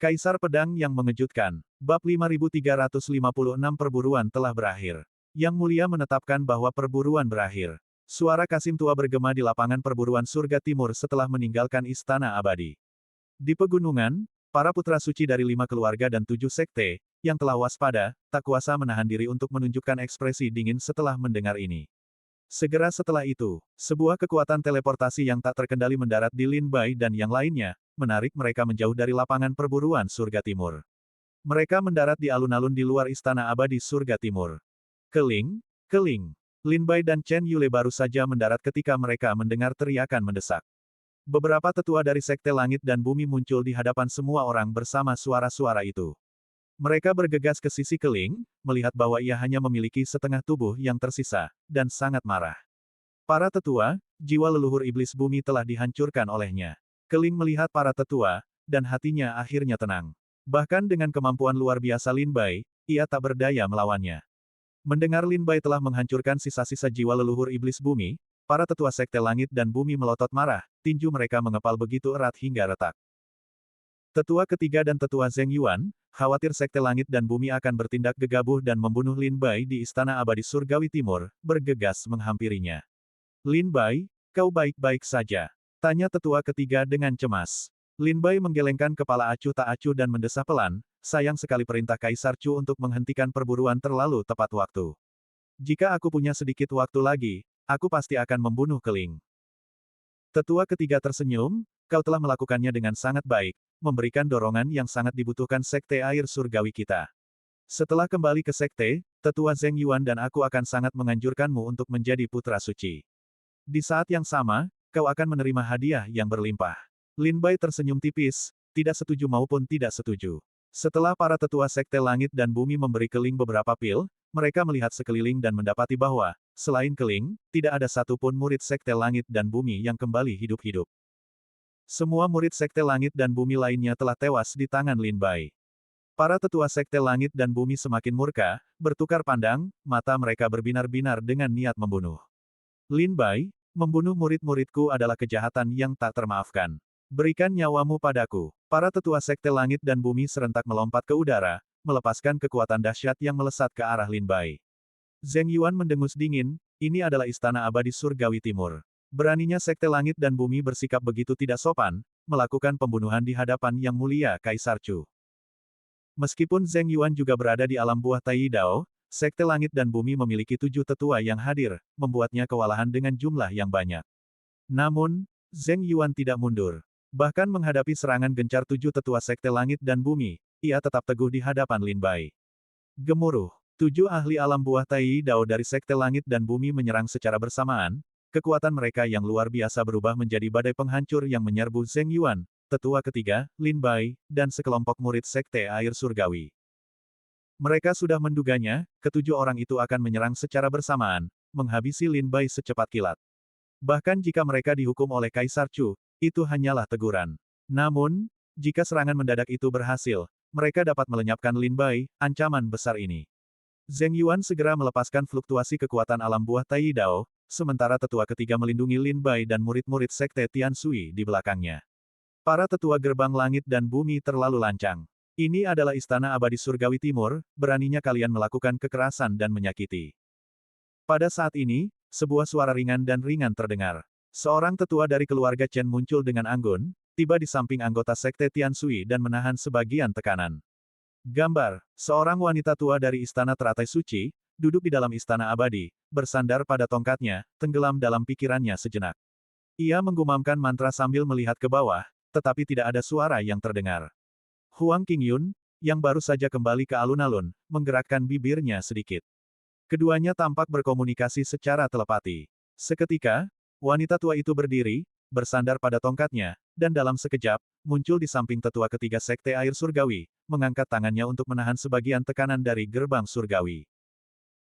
Kaisar Pedang yang mengejutkan. Bab 5356 perburuan telah berakhir. Yang Mulia menetapkan bahwa perburuan berakhir. Suara Kasim tua bergema di lapangan perburuan surga timur setelah meninggalkan Istana Abadi. Di pegunungan, para putra suci dari 5 keluarga dan 7 sekte, yang telah waspada, tak kuasa menahan diri untuk menunjukkan ekspresi dingin setelah mendengar ini. Segera setelah itu, sebuah kekuatan teleportasi yang tak terkendali mendarat di Lin Bai dan yang lainnya, menarik mereka menjauh dari lapangan perburuan surga timur. Mereka mendarat di alun-alun di luar Istana Abadi Surga Timur. Keling, keling. Lin Bai dan Chen Yule baru saja mendarat ketika mereka mendengar teriakan mendesak. Beberapa tetua dari Sekte Langit dan Bumi muncul di hadapan semua orang bersama suara-suara itu. Mereka bergegas ke sisi Keling, melihat bahwa ia hanya memiliki setengah tubuh yang tersisa, dan sangat marah. Para tetua, jiwa leluhur iblis bumi telah dihancurkan olehnya. Keling melihat para tetua, dan hatinya akhirnya tenang. Bahkan dengan kemampuan luar biasa Lin Bai, ia tak berdaya melawannya. Mendengar Lin Bai telah menghancurkan sisa-sisa jiwa leluhur iblis bumi, para tetua Sekte Langit dan Bumi melotot marah, tinju mereka mengepal begitu erat hingga retak. Tetua ketiga dan tetua Zheng Yuan, khawatir Sekte Langit dan Bumi akan bertindak gegabah dan membunuh Lin Bai di Istana Abadi Surgawi Timur, bergegas menghampirinya. Lin Bai, kau baik-baik saja? Tanya tetua ketiga dengan cemas. Lin Bai menggelengkan kepala acuh tak acuh dan mendesah pelan, sayang sekali perintah Kaisar Chu untuk menghentikan perburuan terlalu tepat waktu. Jika aku punya sedikit waktu lagi, aku pasti akan membunuh Keling. Tetua ketiga tersenyum, kau telah melakukannya dengan sangat baik, memberikan dorongan yang sangat dibutuhkan Sekte Air Surgawi kita. Setelah kembali ke Sekte, Tetua Zheng Yuan dan aku akan sangat menganjurkanmu untuk menjadi putra suci. Di saat yang sama, kau akan menerima hadiah yang berlimpah. Lin Bai tersenyum tipis, tidak setuju maupun tidak setuju. Setelah para tetua Sekte Langit dan Bumi memberi Keling beberapa pil, mereka melihat sekeliling dan mendapati bahwa, selain Keling, tidak ada satupun murid Sekte Langit dan Bumi yang kembali hidup-hidup. Semua murid Sekte Langit dan Bumi lainnya telah tewas di tangan Lin Bai. Para tetua Sekte Langit dan Bumi semakin murka, bertukar pandang, mata mereka berbinar-binar dengan niat membunuh. Lin Bai, membunuh murid-muridku adalah kejahatan yang tak termaafkan. Berikan nyawamu padaku. Para tetua Sekte Langit dan Bumi serentak melompat ke udara, melepaskan kekuatan dahsyat yang melesat ke arah Lin Bai. Zheng Yuan mendengus dingin, ini adalah Istana Abadi Surgawi Timur. Beraninya Sekte Langit dan Bumi bersikap begitu tidak sopan, melakukan pembunuhan di hadapan Yang Mulia Kaisar Chu. Meskipun Zheng Yuan juga berada di alam buah Tai Dao, Sekte Langit dan Bumi memiliki 7 tetua yang hadir, membuatnya kewalahan dengan jumlah yang banyak. Namun, Zheng Yuan tidak mundur. Bahkan menghadapi serangan gencar 7 tetua Sekte Langit dan Bumi, ia tetap teguh di hadapan Lin Bai. Gemuruh. 7 ahli alam buah Tai Dao dari Sekte Langit dan Bumi menyerang secara bersamaan, kekuatan mereka yang luar biasa berubah menjadi badai penghancur yang menyerbu Zheng Yuan, tetua ketiga, Lin Bai, dan sekelompok murid Sekte Air Surgawi. Mereka sudah menduganya, ketujuh orang itu akan menyerang secara bersamaan, menghabisi Lin Bai secepat kilat. Bahkan jika mereka dihukum oleh Kaisar Chu, itu hanyalah teguran. Namun, jika serangan mendadak itu berhasil, mereka dapat melenyapkan Lin Bai, ancaman besar ini. Zheng Yuan segera melepaskan fluktuasi kekuatan alam buah Tai Dao, sementara tetua ketiga melindungi Lin Bai dan murid-murid Sekte Tian Sui di belakangnya. Para tetua gerbang langit dan bumi terlalu lancang. Ini adalah Istana Abadi Surgawi Timur, beraninya kalian melakukan kekerasan dan menyakiti. Pada saat ini, sebuah suara ringan dan ringan terdengar. Seorang tetua dari keluarga Chen muncul dengan anggun, tiba di samping anggota Sekte Tian Sui dan menahan sebagian tekanan. Gambar, seorang wanita tua dari Istana Teratai Suci, duduk di dalam Istana Abadi, bersandar pada tongkatnya, tenggelam dalam pikirannya sejenak. Ia menggumamkan mantra sambil melihat ke bawah, tetapi tidak ada suara yang terdengar. Huang Qingyun, yang baru saja kembali ke alun-alun, menggerakkan bibirnya sedikit. Keduanya tampak berkomunikasi secara telepati. Seketika, wanita tua itu berdiri, bersandar pada tongkatnya, dan dalam sekejap, muncul di samping tetua ketiga Sekte Air Surgawi, mengangkat tangannya untuk menahan sebagian tekanan dari gerbang surgawi.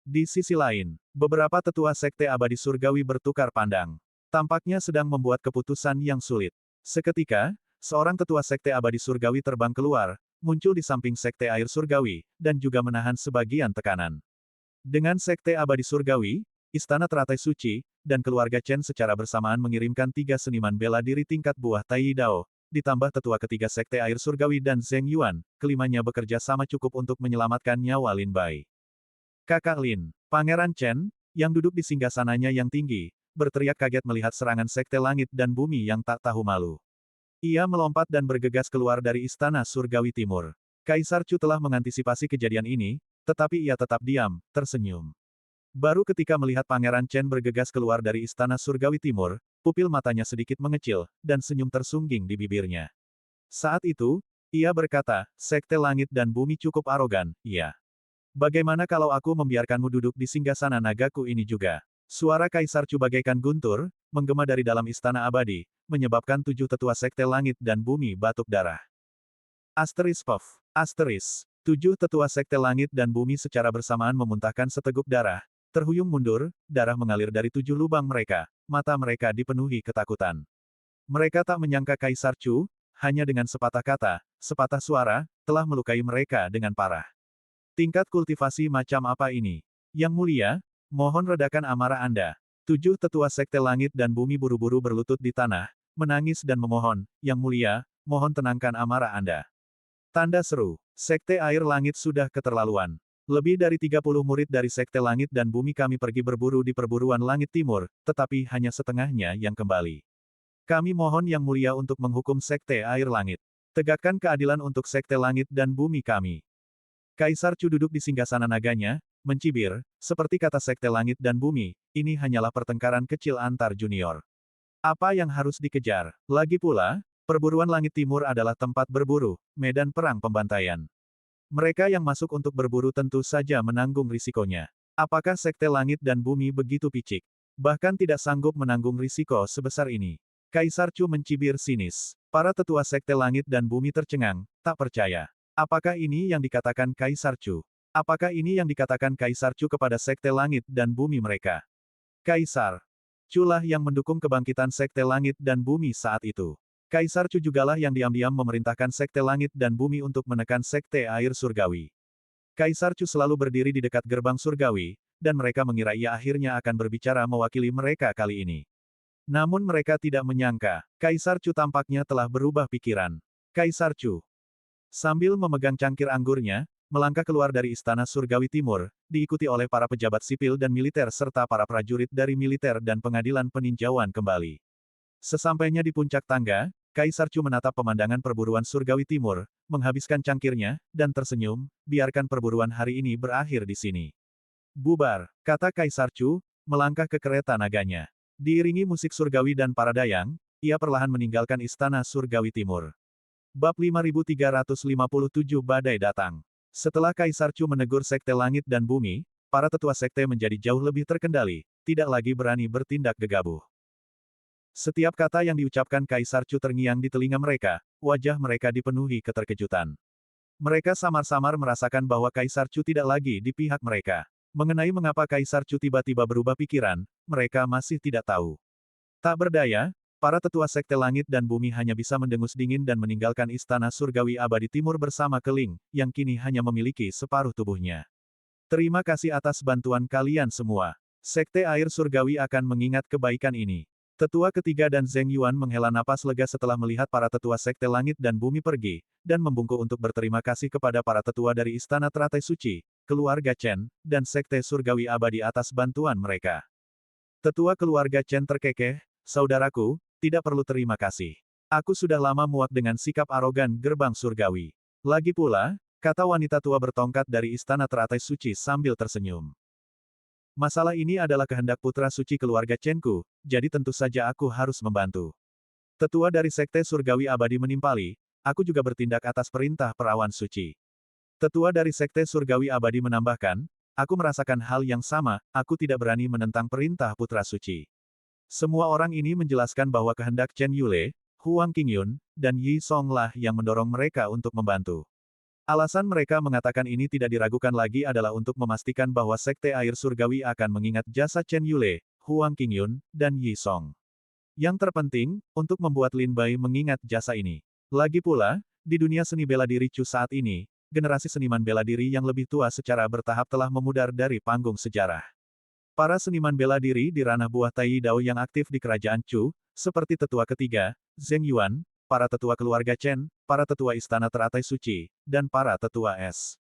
Di sisi lain, beberapa tetua Sekte Abadi Surgawi bertukar pandang. Tampaknya sedang membuat keputusan yang sulit. Seketika, seorang tetua Sekte Abadi Surgawi terbang keluar, muncul di samping Sekte Air Surgawi, dan juga menahan sebagian tekanan. Dengan Sekte Abadi Surgawi, Istana Teratai Suci, dan keluarga Chen secara bersamaan mengirimkan 3 seniman bela diri tingkat buah Tai Dao, ditambah tetua ketiga Sekte Air Surgawi dan Zheng Yuan, kelimanya bekerja sama cukup untuk menyelamatkan nyawa Lin Bai. Kakak Lin, Pangeran Chen, yang duduk di singgasananya yang tinggi, berteriak kaget melihat serangan Sekte Langit dan Bumi yang tak tahu malu. Ia melompat dan bergegas keluar dari Istana Surgawi Timur. Kaisar Chu telah mengantisipasi kejadian ini, tetapi ia tetap diam, tersenyum. Baru ketika melihat Pangeran Chen bergegas keluar dari Istana Surgawi Timur, pupil matanya sedikit mengecil, dan senyum tersungging di bibirnya. Saat itu, ia berkata, Sekte Langit dan Bumi cukup arogan, iya. Bagaimana kalau aku membiarkanmu duduk di singgasana nagaku ini juga? Suara Kaisar Chu bagaikan guntur, menggema dari dalam Istana Abadi, menyebabkan 7 tetua Sekte Langit dan Bumi batuk darah. Asteris Pov. Asteris. 7 tetua Sekte Langit dan Bumi secara bersamaan memuntahkan seteguk darah, terhuyung mundur, darah mengalir dari 7 lubang mereka, mata mereka dipenuhi ketakutan. Mereka tak menyangka Kaisar Chu, hanya dengan sepatah kata, sepatah suara, telah melukai mereka dengan parah. Tingkat kultivasi macam apa ini? Yang mulia, mohon redakan amarah Anda. 7 tetua Sekte Langit dan Bumi buru-buru berlutut di tanah, menangis dan memohon, Yang mulia, mohon tenangkan amarah Anda. Tanda seru. Sekte Air Langit sudah keterlaluan. Lebih dari 30 murid dari Sekte Langit dan Bumi kami pergi berburu di perburuan Langit Timur, tetapi hanya setengahnya yang kembali. Kami mohon Yang Mulia untuk menghukum Sekte Air Langit. Tegakkan keadilan untuk Sekte Langit dan Bumi kami. Kaisar Chu duduk di singgasana naganya, mencibir, seperti kata Sekte Langit dan Bumi, ini hanyalah pertengkaran kecil antar junior. Apa yang harus dikejar? Lagi pula, perburuan Langit Timur adalah tempat berburu, medan perang pembantaian. Mereka yang masuk untuk berburu tentu saja menanggung risikonya. Apakah Sekte Langit dan Bumi begitu picik? Bahkan tidak sanggup menanggung risiko sebesar ini. Kaisar Chu mencibir sinis. Para tetua Sekte Langit dan Bumi tercengang, tak percaya. Apakah ini yang dikatakan Kaisar Chu? Apakah ini yang dikatakan Kaisar Chu kepada Sekte Langit dan Bumi mereka? Kaisar Chu lah yang mendukung kebangkitan Sekte Langit dan Bumi saat itu. Kaisar Chu jugalah yang diam-diam memerintahkan Sekte Langit dan Bumi untuk menekan Sekte Air Surgawi. Kaisar Chu selalu berdiri di dekat gerbang surgawi, dan mereka mengira ia akhirnya akan berbicara mewakili mereka kali ini. Namun mereka tidak menyangka, Kaisar Chu tampaknya telah berubah pikiran. Kaisar Chu, sambil memegang cangkir anggurnya, melangkah keluar dari Istana Surgawi Timur, diikuti oleh para pejabat sipil dan militer serta para prajurit dari militer dan pengadilan peninjauan kembali. Sesampainya di puncak tangga, Kaisar Chu menatap pemandangan perburuan Surgawi Timur, menghabiskan cangkirnya, dan tersenyum, biarkan perburuan hari ini berakhir di sini. Bubar, kata Kaisar Chu, melangkah ke kereta naganya. Diiringi musik surgawi dan para dayang, ia perlahan meninggalkan Istana Surgawi Timur. Bab 5357 Badai Datang. Setelah Kaisar Chu menegur Sekte Langit dan Bumi, para tetua sekte menjadi jauh lebih terkendali, tidak lagi berani bertindak gegabah. Setiap kata yang diucapkan Kaisar Chu terngiang di telinga mereka, wajah mereka dipenuhi keterkejutan. Mereka samar-samar merasakan bahwa Kaisar Chu tidak lagi di pihak mereka. Mengenai mengapa Kaisar Chu tiba-tiba berubah pikiran, mereka masih tidak tahu. Tak berdaya, para tetua Sekte Langit dan Bumi hanya bisa mendengus dingin dan meninggalkan Istana Surgawi Abadi Timur bersama Keling, yang kini hanya memiliki separuh tubuhnya. Terima kasih atas bantuan kalian semua. Sekte Air Surgawi akan mengingat kebaikan ini. Tetua ketiga dan Zheng Yuan menghela napas lega setelah melihat para tetua Sekte Langit dan Bumi pergi, dan membungkuk untuk berterima kasih kepada para tetua dari Istana Teratai Suci, keluarga Chen, dan Sekte Surgawi Abadi atas bantuan mereka. Tetua keluarga Chen terkekeh, saudaraku, tidak perlu terima kasih. Aku sudah lama muak dengan sikap arogan gerbang surgawi. Lagi pula, kata wanita tua bertongkat dari Istana Teratai Suci sambil tersenyum. Masalah ini adalah kehendak putra suci keluarga Chenku, jadi tentu saja aku harus membantu. Tetua dari Sekte Surgawi Abadi menimpali, aku juga bertindak atas perintah perawan suci. Tetua dari Sekte Surgawi Abadi menambahkan, aku merasakan hal yang sama, aku tidak berani menentang perintah putra suci. Semua orang ini menjelaskan bahwa kehendak Chen Yule, Huang Qingyun, dan Yi Song lah yang mendorong mereka untuk membantu. Alasan mereka mengatakan ini tidak diragukan lagi adalah untuk memastikan bahwa Sekte Air Surgawi akan mengingat jasa Chen Yule, Huang Qingyun, dan Yi Song. Yang terpenting, untuk membuat Lin Bai mengingat jasa ini. Lagi pula, di dunia seni bela diri Chu saat ini, generasi seniman bela diri yang lebih tua secara bertahap telah memudar dari panggung sejarah. Para seniman bela diri di ranah buah Tai Dao yang aktif di kerajaan Chu, seperti tetua ketiga, Zheng Yuan, para tetua keluarga Chen, para tetua istana teratai suci, dan para tetua es.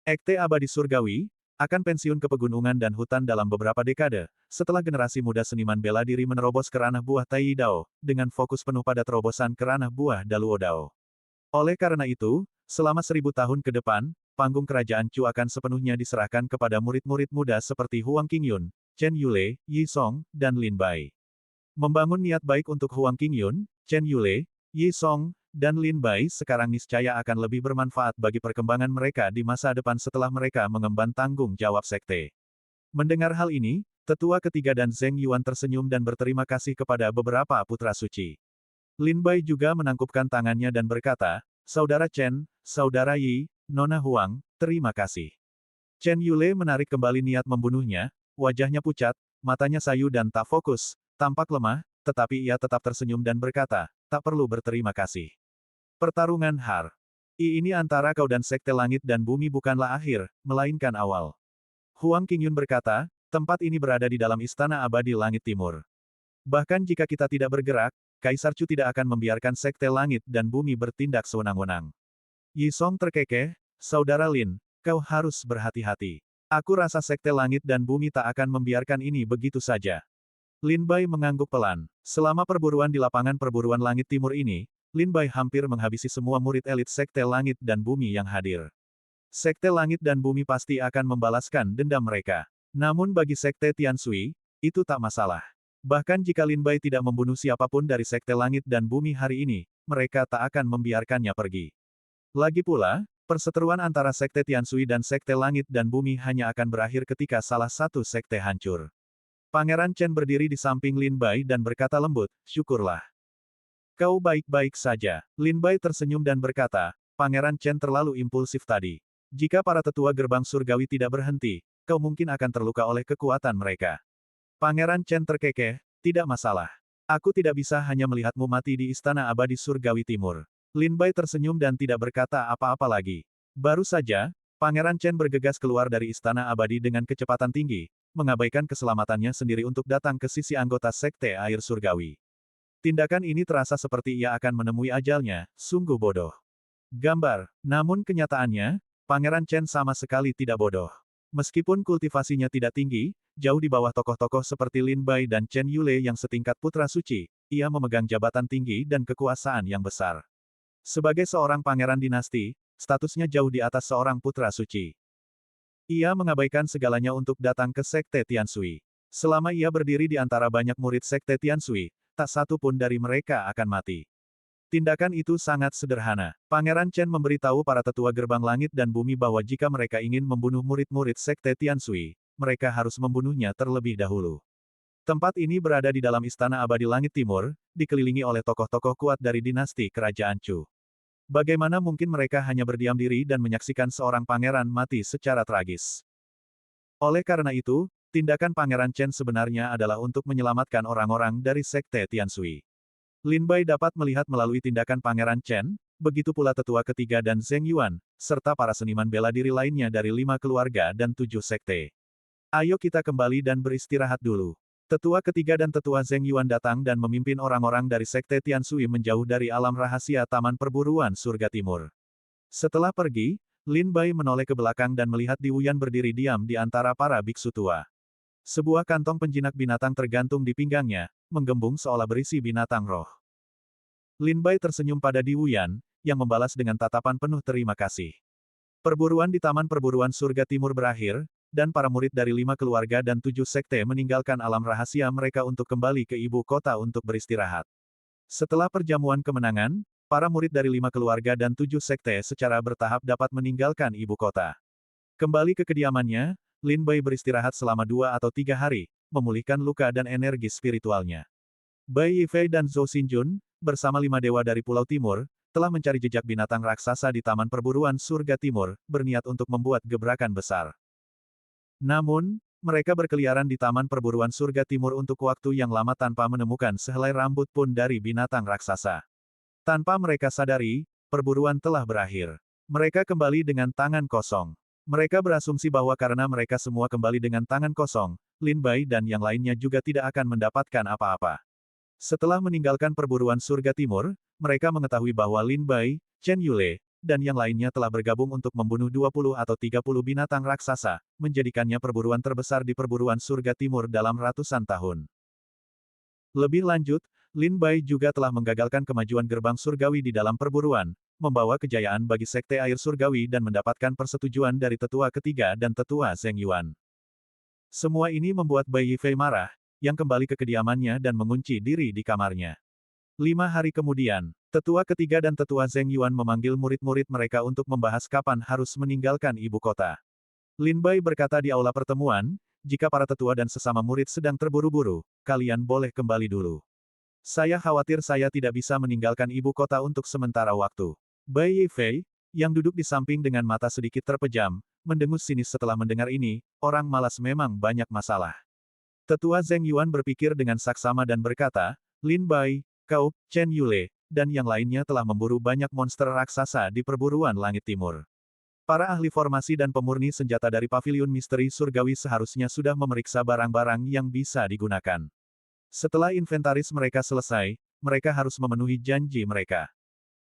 Ekte abadi surgawi, akan pensiun ke pegunungan dan hutan dalam beberapa dekade, setelah generasi muda seniman bela diri menerobos ke ranah buah Tai Dao, dengan fokus penuh pada terobosan ke ranah buah Daluo Dao. Oleh karena itu, selama 1000 tahun ke depan, panggung kerajaan Chu akan sepenuhnya diserahkan kepada murid-murid muda seperti Huang Qingyun, Chen Yule, Yi Song, dan Lin Bai. Membangun niat baik untuk Huang Qingyun, Chen Yule, Yi Song, dan Lin Bai sekarang niscaya akan lebih bermanfaat bagi perkembangan mereka di masa depan setelah mereka mengemban tanggung jawab sekte. Mendengar hal ini, tetua ketiga dan Zheng Yuan tersenyum dan berterima kasih kepada beberapa putra suci. Lin Bai juga menangkupkan tangannya dan berkata, Saudara Chen, Saudara Yi, Nona Huang, terima kasih. Chen Yule menarik kembali niat membunuhnya, wajahnya pucat, matanya sayu dan tak fokus, tampak lemah, tetapi ia tetap tersenyum dan berkata, tak perlu berterima kasih. Pertarungan Har. Ini antara kau dan Sekte Langit dan Bumi bukanlah akhir, melainkan awal. Huang Qingyun berkata, tempat ini berada di dalam Istana Abadi Langit Timur. Bahkan jika kita tidak bergerak, Kaisar Chu tidak akan membiarkan Sekte Langit dan Bumi bertindak sewenang-wenang. Yi Song terkekeh, Saudara Lin, kau harus berhati-hati. Aku rasa Sekte Langit dan Bumi tak akan membiarkan ini begitu saja. Lin Bai mengangguk pelan. Selama perburuan di lapangan perburuan Langit Timur ini, Lin Bai hampir menghabisi semua murid elit Sekte Langit dan Bumi yang hadir. Sekte Langit dan Bumi pasti akan membalaskan dendam mereka. Namun bagi Sekte Tianshui, itu tak masalah. Bahkan jika Lin Bai tidak membunuh siapapun dari Sekte Langit dan Bumi hari ini, mereka tak akan membiarkannya pergi. Lagi pula, perseteruan antara Sekte Tianshui dan Sekte Langit dan Bumi hanya akan berakhir ketika salah satu sekte hancur. Pangeran Chen berdiri di samping Lin Bai dan berkata lembut, syukurlah. Kau baik-baik saja. Lin Bai tersenyum dan berkata, Pangeran Chen terlalu impulsif tadi. Jika para tetua gerbang surgawi tidak berhenti, kau mungkin akan terluka oleh kekuatan mereka. Pangeran Chen terkekeh, tidak masalah. Aku tidak bisa hanya melihatmu mati di Istana Abadi Surgawi Timur. Lin Bai tersenyum dan tidak berkata apa-apa lagi. Baru saja, Pangeran Chen bergegas keluar dari Istana Abadi dengan kecepatan tinggi, mengabaikan keselamatannya sendiri untuk datang ke sisi anggota Sekte Air Surgawi. Tindakan ini terasa seperti ia akan menemui ajalnya, sungguh bodoh. Gambar, namun kenyataannya, Pangeran Chen sama sekali tidak bodoh. Meskipun kultivasinya tidak tinggi, jauh di bawah tokoh-tokoh seperti Lin Bai dan Chen Yule yang setingkat putra suci, ia memegang jabatan tinggi dan kekuasaan yang besar. Sebagai seorang pangeran dinasti, statusnya jauh di atas seorang putra suci. Ia mengabaikan segalanya untuk datang ke Sekte Tianshui. Selama ia berdiri di antara banyak murid Sekte Tianshui, tak satu pun dari mereka akan mati. Tindakan itu sangat sederhana. Pangeran Chen memberitahu para tetua gerbang langit dan bumi bahwa jika mereka ingin membunuh murid-murid Sekte Tianshui, mereka harus membunuhnya terlebih dahulu. Tempat ini berada di dalam Istana Abadi Langit Timur, dikelilingi oleh tokoh-tokoh kuat dari dinasti Kerajaan Chu. Bagaimana mungkin mereka hanya berdiam diri dan menyaksikan seorang pangeran mati secara tragis? Oleh karena itu, tindakan Pangeran Chen sebenarnya adalah untuk menyelamatkan orang-orang dari Sekte Tianshui. Lin Bai dapat melihat melalui tindakan Pangeran Chen, begitu pula tetua ketiga dan Zheng Yuan, serta para seniman bela diri lainnya dari 5 keluarga dan 7 sekte. Ayo kita kembali dan beristirahat dulu. Tetua ketiga dan tetua Zheng Yuan datang dan memimpin orang-orang dari Sekte Tianshui menjauh dari alam rahasia Taman Perburuan Surga Timur. Setelah pergi, Lin Bai menoleh ke belakang dan melihat Di Wuyan berdiri diam di antara para biksu tua. Sebuah kantong penjinak binatang tergantung di pinggangnya, menggembung seolah berisi binatang roh. Lin Bai tersenyum pada Di Wuyan, yang membalas dengan tatapan penuh terima kasih. Perburuan di Taman Perburuan Surga Timur berakhir, dan para murid dari 5 keluarga dan 7 sekte meninggalkan alam rahasia mereka untuk kembali ke ibu kota untuk beristirahat. Setelah perjamuan kemenangan, para murid dari 5 keluarga dan 7 sekte secara bertahap dapat meninggalkan ibu kota. Kembali ke kediamannya, Lin Bai beristirahat selama 2 atau 3 hari, memulihkan luka dan energi spiritualnya. Bai Yifei dan Zhou Xinjun, bersama 5 dewa dari Pulau Timur, telah mencari jejak binatang raksasa di Taman Perburuan Surga Timur, berniat untuk membuat gebrakan besar. Namun, mereka berkeliaran di Taman Perburuan Surga Timur untuk waktu yang lama tanpa menemukan sehelai rambut pun dari binatang raksasa. Tanpa mereka sadari, perburuan telah berakhir. Mereka kembali dengan tangan kosong. Mereka berasumsi bahwa karena mereka semua kembali dengan tangan kosong, Lin Bai dan yang lainnya juga tidak akan mendapatkan apa-apa. Setelah meninggalkan perburuan surga timur, mereka mengetahui bahwa Lin Bai, Chen Yule, dan yang lainnya telah bergabung untuk membunuh 20 atau 30 binatang raksasa, menjadikannya perburuan terbesar di perburuan surga timur dalam ratusan tahun. Lebih lanjut, Lin Bai juga telah menggagalkan kemajuan gerbang surgawi di dalam perburuan, membawa kejayaan bagi Sekte Air Surgawi dan mendapatkan persetujuan dari Tetua Ketiga dan Tetua Zheng Yuan. Semua ini membuat Bai Yifei marah, yang kembali ke kediamannya dan mengunci diri di kamarnya. 5 hari kemudian, Tetua Ketiga dan Tetua Zheng Yuan memanggil murid-murid mereka untuk membahas kapan harus meninggalkan ibu kota. Lin Bai berkata di aula pertemuan, jika para tetua dan sesama murid sedang terburu-buru, kalian boleh kembali dulu. Saya khawatir saya tidak bisa meninggalkan ibu kota untuk sementara waktu. Bai Yifei, yang duduk di samping dengan mata sedikit terpejam, mendengus sinis setelah mendengar ini, orang malas memang banyak masalah. Tetua Zheng Yuan berpikir dengan saksama dan berkata, Lin Bai, kau, Chen Yule, dan yang lainnya telah memburu banyak monster raksasa di perburuan langit timur. Para ahli formasi dan pemurni senjata dari Paviliun Misteri Surgawi seharusnya sudah memeriksa barang-barang yang bisa digunakan. Setelah inventaris mereka selesai, mereka harus memenuhi janji mereka.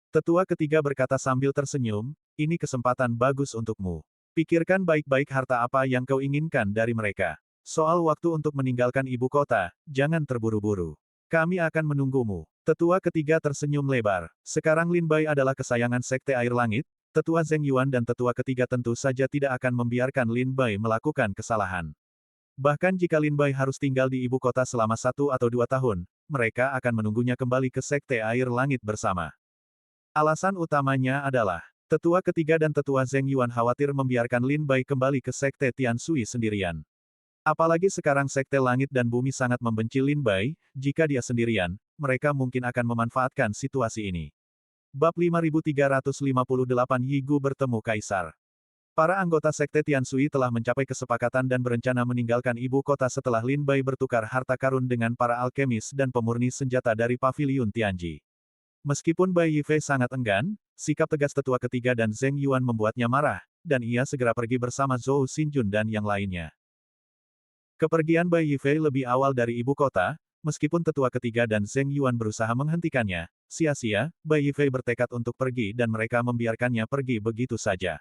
Tetua Ketiga berkata sambil tersenyum, ini kesempatan bagus untukmu. Pikirkan baik-baik harta apa yang kau inginkan dari mereka. Soal waktu untuk meninggalkan ibu kota, jangan terburu-buru. Kami akan menunggumu. Tetua Ketiga tersenyum lebar. Sekarang Lin Bai adalah kesayangan Sekte Air Langit. Tetua Zheng Yuan dan Tetua Ketiga tentu saja tidak akan membiarkan Lin Bai melakukan kesalahan. Bahkan jika Lin Bai harus tinggal di ibu kota selama 1 atau 2 tahun, mereka akan menunggunya kembali ke Sekte Air Langit bersama. Alasan utamanya adalah, Tetua Ketiga dan Tetua Zheng Yuan khawatir membiarkan Lin Bai kembali ke Sekte Tian Sui sendirian. Apalagi sekarang Sekte Langit dan Bumi sangat membenci Lin Bai, jika dia sendirian, mereka mungkin akan memanfaatkan situasi ini. Bab 5358 Yi Gu bertemu Kaisar. Para anggota Sekte Tian Sui telah mencapai kesepakatan dan berencana meninggalkan ibu kota setelah Lin Bai bertukar harta karun dengan para alkemis dan pemurni senjata dari Paviliun Tianji. Meskipun Bai Yifei sangat enggan, sikap tegas Tetua Ketiga dan Zheng Yuan membuatnya marah, dan ia segera pergi bersama Zhou Xinjun dan yang lainnya. Kepergian Bai Yifei lebih awal dari ibu kota, meskipun Tetua Ketiga dan Zheng Yuan berusaha menghentikannya, sia-sia, Bai Yifei bertekad untuk pergi dan mereka membiarkannya pergi begitu saja.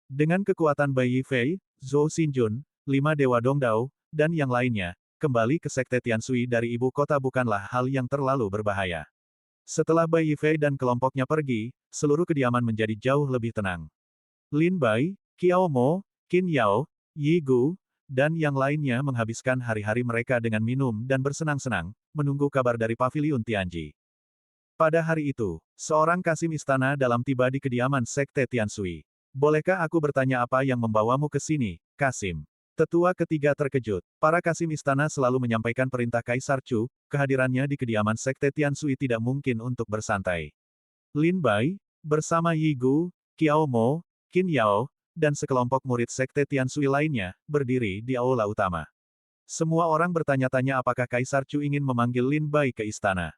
Dengan kekuatan Bai Yifei, Zhou Xinjun, 5 Dewa Dongdao, dan yang lainnya, kembali ke Sekte Tian Sui dari ibu kota bukanlah hal yang terlalu berbahaya. Setelah Bai Yifei dan kelompoknya pergi, seluruh kediaman menjadi jauh lebih tenang. Lin Bai, Qiao Mo, Qin Yao, Yi Gu, dan yang lainnya menghabiskan hari-hari mereka dengan minum dan bersenang-senang, menunggu kabar dari Paviliun Tianji. Pada hari itu, seorang kasim istana dalam tiba di kediaman Sekte Tian Sui. Bolehkah aku bertanya apa yang membawamu ke sini, Kasim? Tetua Ketiga terkejut. Para kasim istana selalu menyampaikan perintah Kaisar Chu, kehadirannya di kediaman Sekte Tian Sui tidak mungkin untuk bersantai. Lin Bai, bersama Yi Gu, Qiao Mo, Qin Yao, dan sekelompok murid Sekte Tian Sui lainnya, berdiri di aula utama. Semua orang bertanya-tanya apakah Kaisar Chu ingin memanggil Lin Bai ke istana.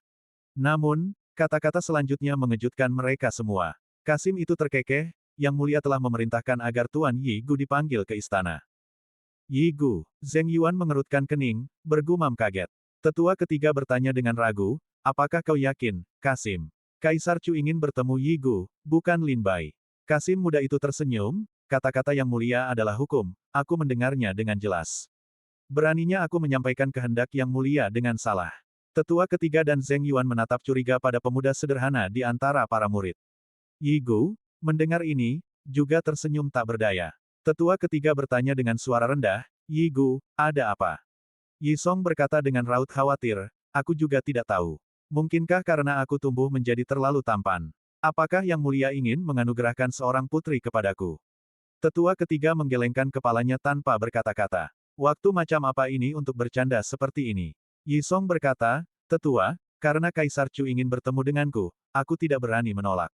Namun, kata-kata selanjutnya mengejutkan mereka semua. Kasim itu terkekeh, Yang Mulia telah memerintahkan agar Tuan Yi Gu dipanggil ke istana. Yi Gu, Zheng Yuan mengerutkan kening, bergumam kaget. Tetua Ketiga bertanya dengan ragu, apakah kau yakin, Kasim? Kaisar Chu ingin bertemu Yi Gu, bukan Lin Bai. Kasim muda itu tersenyum, kata-kata Yang Mulia adalah hukum, aku mendengarnya dengan jelas. Beraninya aku menyampaikan kehendak Yang Mulia dengan salah. Tetua Ketiga dan Zheng Yuan menatap curiga pada pemuda sederhana di antara para murid. Yi Gu, mendengar ini, juga tersenyum tak berdaya. Tetua Ketiga bertanya dengan suara rendah, Yi Gu, ada apa? Yi Song berkata dengan raut khawatir, aku juga tidak tahu. Mungkinkah karena aku tumbuh menjadi terlalu tampan? Apakah Yang Mulia ingin menganugerahkan seorang putri kepadaku? Tetua Ketiga menggelengkan kepalanya tanpa berkata-kata. Waktu macam apa ini untuk bercanda seperti ini? Yi Song berkata, Tetua, karena Kaisar Chu ingin bertemu denganku, aku tidak berani menolak.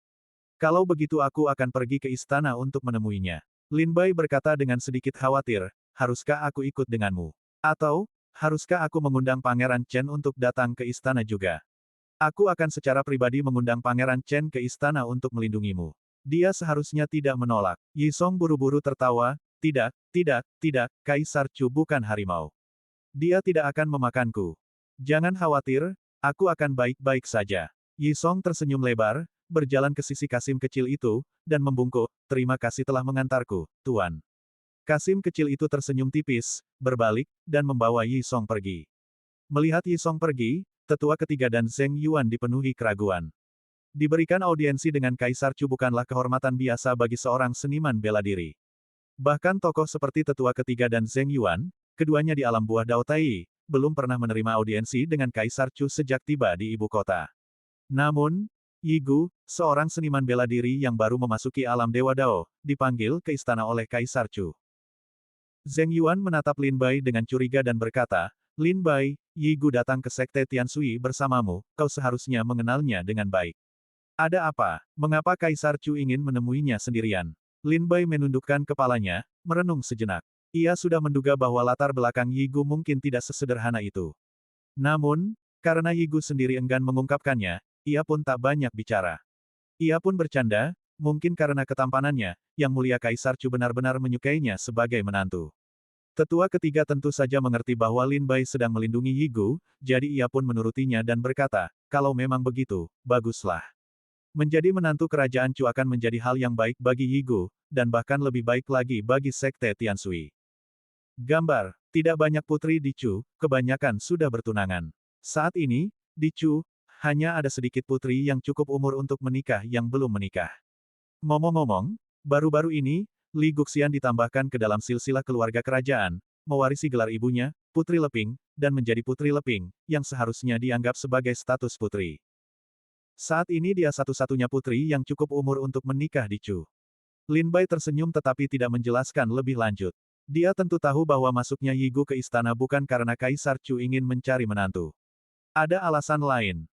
Kalau begitu aku akan pergi ke istana untuk menemuinya. Lin Bai berkata dengan sedikit khawatir, haruskah aku ikut denganmu? Atau, haruskah aku mengundang Pangeran Chen untuk datang ke istana juga? Aku akan secara pribadi mengundang Pangeran Chen ke istana untuk melindungimu. Dia seharusnya tidak menolak. Yi Song buru-buru tertawa, tidak, Kaisar Chu bukan harimau. Dia tidak akan memakanku. Jangan khawatir, Aku akan baik-baik saja. Yi Song tersenyum lebar, berjalan ke sisi Kasim kecil itu, dan membungkuk, terima kasih telah mengantarku, Tuan. Kasim kecil itu tersenyum tipis, berbalik, dan membawa Yi Song pergi. Melihat Yi Song pergi, tetua ketiga dan Zheng Yuan dipenuhi keraguan. Diberikan audiensi dengan Kaisar Chu bukanlah kehormatan biasa bagi seorang seniman bela diri. Bahkan tokoh seperti tetua ketiga dan Zheng Yuan, keduanya di alam buah Dao Tai, belum pernah menerima audiensi dengan Kaisar Chu sejak tiba di ibu kota. Namun, Yi Gu, seorang seniman bela diri yang baru memasuki alam Dewa Dao, dipanggil ke istana oleh Kaisar Chu. Zheng Yuan menatap Lin Bai dengan curiga dan berkata, Lin Bai, Yi Gu datang ke Sekte Tianshui bersamamu, kau seharusnya mengenalnya dengan baik. Ada apa? Mengapa Kaisar Chu ingin menemuinya sendirian? Lin Bai menundukkan kepalanya, merenung sejenak. Ia sudah menduga bahwa latar belakang Yi Gu mungkin tidak sesederhana itu. Namun, karena Yi Gu sendiri enggan mengungkapkannya, ia pun tak banyak bicara. Ia pun bercanda, mungkin karena ketampanannya, Yang Mulia Kaisar Chu benar-benar menyukainya sebagai menantu. Tetua ketiga tentu saja mengerti bahwa Lin Bai sedang melindungi Yi Gu, jadi ia pun menurutinya dan berkata, kalau memang begitu, baguslah. Menjadi menantu kerajaan Chu akan menjadi hal yang baik bagi Yi Gu, dan bahkan lebih baik lagi bagi Sekte Tianshui. Gambar, tidak banyak putri di Chu, kebanyakan sudah bertunangan. Saat ini, di Chu, hanya ada sedikit putri yang cukup umur untuk menikah yang belum menikah. Ngomong-ngomong, baru-baru ini, Li Guxian ditambahkan ke dalam silsilah keluarga kerajaan, mewarisi gelar ibunya, Putri Leping, dan menjadi Putri Leping, yang seharusnya dianggap sebagai status putri. Saat ini dia satu-satunya putri yang cukup umur untuk menikah di Chu. Lin Bai tersenyum tetapi tidak menjelaskan lebih lanjut. Dia tentu tahu bahwa masuknya Yi Gu ke istana bukan karena Kaisar Chu ingin mencari menantu. Ada alasan lain.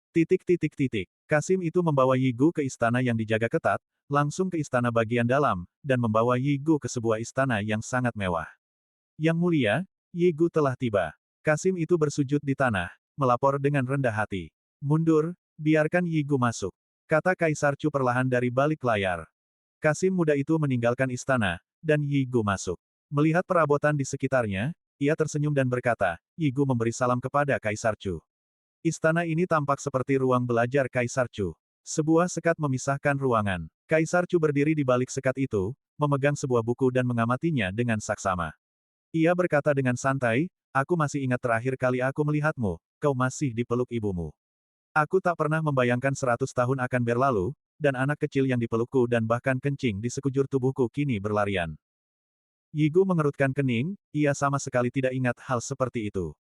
Kasim itu membawa Yi Gu ke istana yang dijaga ketat, langsung ke istana bagian dalam, dan membawa Yi Gu ke sebuah istana yang sangat mewah. Yang Mulia, Yi Gu telah tiba. Kasim itu bersujud di tanah, melapor dengan rendah hati. Mundur, biarkan Yi Gu masuk. Kata Kaisar Chu perlahan dari balik layar. Kasim muda itu meninggalkan istana, dan Yi Gu masuk. Melihat perabotan di sekitarnya, ia tersenyum dan berkata, Yi Gu memberi salam kepada Kaisar Chu. Istana ini tampak seperti ruang belajar Kaisar Chu. Sebuah sekat memisahkan ruangan. Kaisar Chu berdiri di balik sekat itu, memegang sebuah buku dan mengamatinya dengan saksama. Ia berkata dengan santai, aku masih ingat terakhir kali aku melihatmu, kau masih dipeluk ibumu. Aku tak pernah membayangkan 100 tahun akan berlalu, dan anak kecil yang dipelukku dan bahkan kencing di sekujur tubuhku kini berlarian. Yi Gu mengerutkan kening, ia sama sekali tidak ingat hal seperti itu.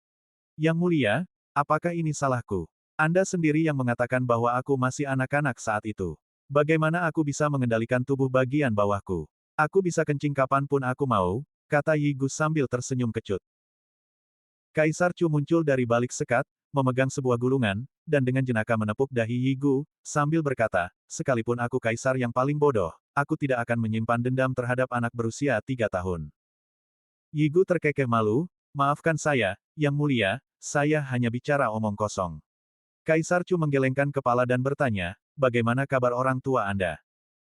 Yang Mulia, apakah ini salahku? Anda sendiri yang mengatakan bahwa aku masih anak-anak saat itu. Bagaimana aku bisa mengendalikan tubuh bagian bawahku? Aku bisa kencing kapanpun aku mau, kata Yi Gu sambil tersenyum kecut. Kaisar Chu muncul dari balik sekat, memegang sebuah gulungan, dan dengan jenaka menepuk dahi Yi Gu, sambil berkata, sekalipun aku kaisar yang paling bodoh, aku tidak akan menyimpan dendam terhadap anak berusia 3 tahun. Yi Gu terkekeh malu, maafkan saya, Yang Mulia, saya hanya bicara omong kosong. Kaisar Chu menggelengkan kepala dan bertanya, bagaimana kabar orang tua Anda?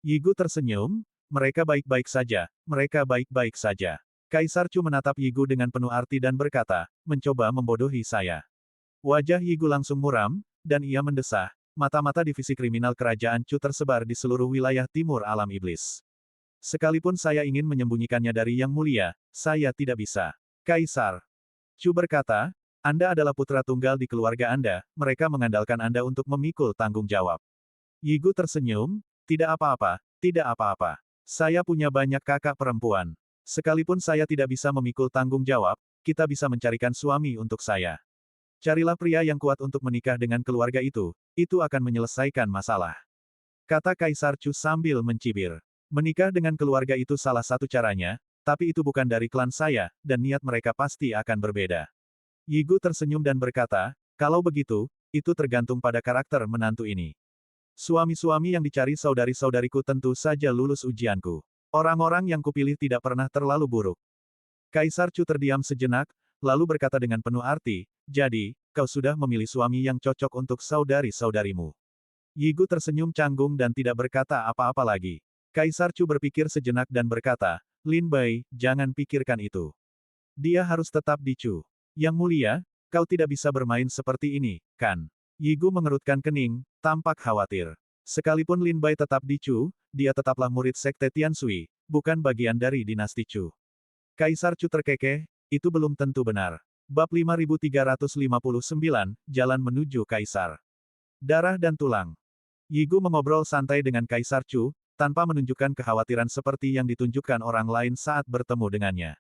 Yi Gu tersenyum, mereka baik-baik saja, mereka baik-baik saja. Kaisar Chu menatap Yi Gu dengan penuh arti dan berkata, mencoba membodohi saya. Wajah Yi Gu langsung muram, dan ia mendesah, mata-mata divisi kriminal kerajaan Chu tersebar di seluruh wilayah timur alam iblis. Sekalipun saya ingin menyembunyikannya dari Yang Mulia, saya tidak bisa. Kaisar Chu berkata, Anda adalah putra tunggal di keluarga Anda, mereka mengandalkan Anda untuk memikul tanggung jawab. Yi Gu tersenyum, tidak apa-apa, tidak apa-apa. Saya punya banyak kakak perempuan. Sekalipun saya tidak bisa memikul tanggung jawab, kita bisa mencarikan suami untuk saya. Carilah pria yang kuat untuk menikah dengan keluarga itu akan menyelesaikan masalah. Kata Kaisar Chu sambil mencibir. Menikah dengan keluarga itu salah satu caranya, tapi itu bukan dari klan saya, dan niat mereka pasti akan berbeda. Yi Gu tersenyum dan berkata, kalau begitu, itu tergantung pada karakter menantu ini. Suami-suami yang dicari saudari-saudariku tentu saja lulus ujianku. Orang-orang yang kupilih tidak pernah terlalu buruk. Kaisar Chu terdiam sejenak, lalu berkata dengan penuh arti, jadi, kau sudah memilih suami yang cocok untuk saudari-saudarimu. Yi Gu tersenyum canggung dan tidak berkata apa-apa lagi. Kaisar Chu berpikir sejenak dan berkata, Lin Bai, jangan pikirkan itu. Dia harus tetap di Chu. Yang Mulia, kau tidak bisa bermain seperti ini, kan? Yigu mengerutkan kening, tampak khawatir. Sekalipun Lin Bai tetap di Chu, dia tetaplah murid sekte Tianshui, bukan bagian dari dinasti Chu. Kaisar Chu terkekeh, itu belum tentu benar. Bab 5359, Jalan Menuju Kaisar. Darah dan tulang. Yigu mengobrol santai dengan Kaisar Chu, tanpa menunjukkan kekhawatiran seperti yang ditunjukkan orang lain saat bertemu dengannya.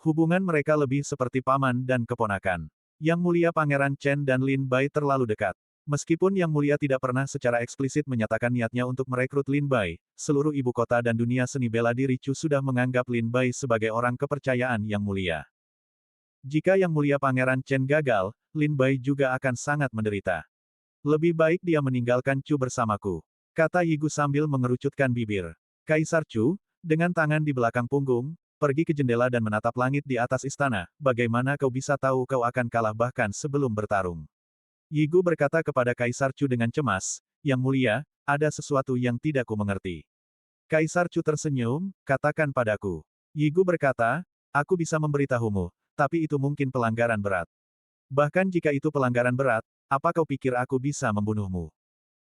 Hubungan mereka lebih seperti paman dan keponakan. Yang Mulia Pangeran Chen dan Lin Bai terlalu dekat. Meskipun Yang Mulia tidak pernah secara eksplisit menyatakan niatnya untuk merekrut Lin Bai, seluruh ibu kota dan dunia seni bela diri Chu sudah menganggap Lin Bai sebagai orang kepercayaan Yang Mulia. Jika Yang Mulia Pangeran Chen gagal, Lin Bai juga akan sangat menderita. Lebih baik dia meninggalkan Chu bersamaku, kata Yigu sambil mengerucutkan bibir. Kaisar Chu, dengan tangan di belakang punggung, pergi ke jendela dan menatap langit di atas istana. Bagaimana kau bisa tahu kau akan kalah bahkan sebelum bertarung? Yigu berkata kepada Kaisar Chu dengan cemas, Yang Mulia, ada sesuatu yang tidak ku mengerti. Kaisar Chu tersenyum, katakan padaku. Yigu berkata, aku bisa memberitahumu, tapi itu mungkin pelanggaran berat. Bahkan jika itu pelanggaran berat, apa kau pikir aku bisa membunuhmu?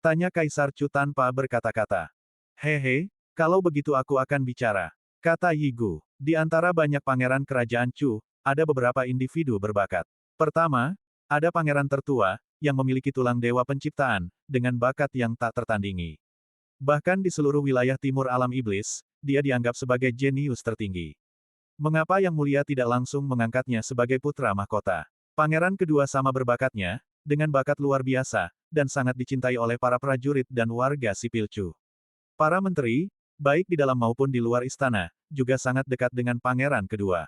Tanya Kaisar Chu tanpa berkata-kata. Hehe, kalau begitu aku akan bicara. Kata Yigu. Di antara banyak pangeran kerajaan Chu, ada beberapa individu berbakat. Pertama, ada pangeran tertua, yang memiliki tulang dewa penciptaan, dengan bakat yang tak tertandingi. Bahkan di seluruh wilayah timur alam iblis, dia dianggap sebagai jenius tertinggi. Mengapa Yang Mulia tidak langsung mengangkatnya sebagai putra mahkota? Pangeran kedua sama berbakatnya, dengan bakat luar biasa, dan sangat dicintai oleh para prajurit dan warga sipil Chu. Para menteri, baik di dalam maupun di luar istana, juga sangat dekat dengan pangeran kedua.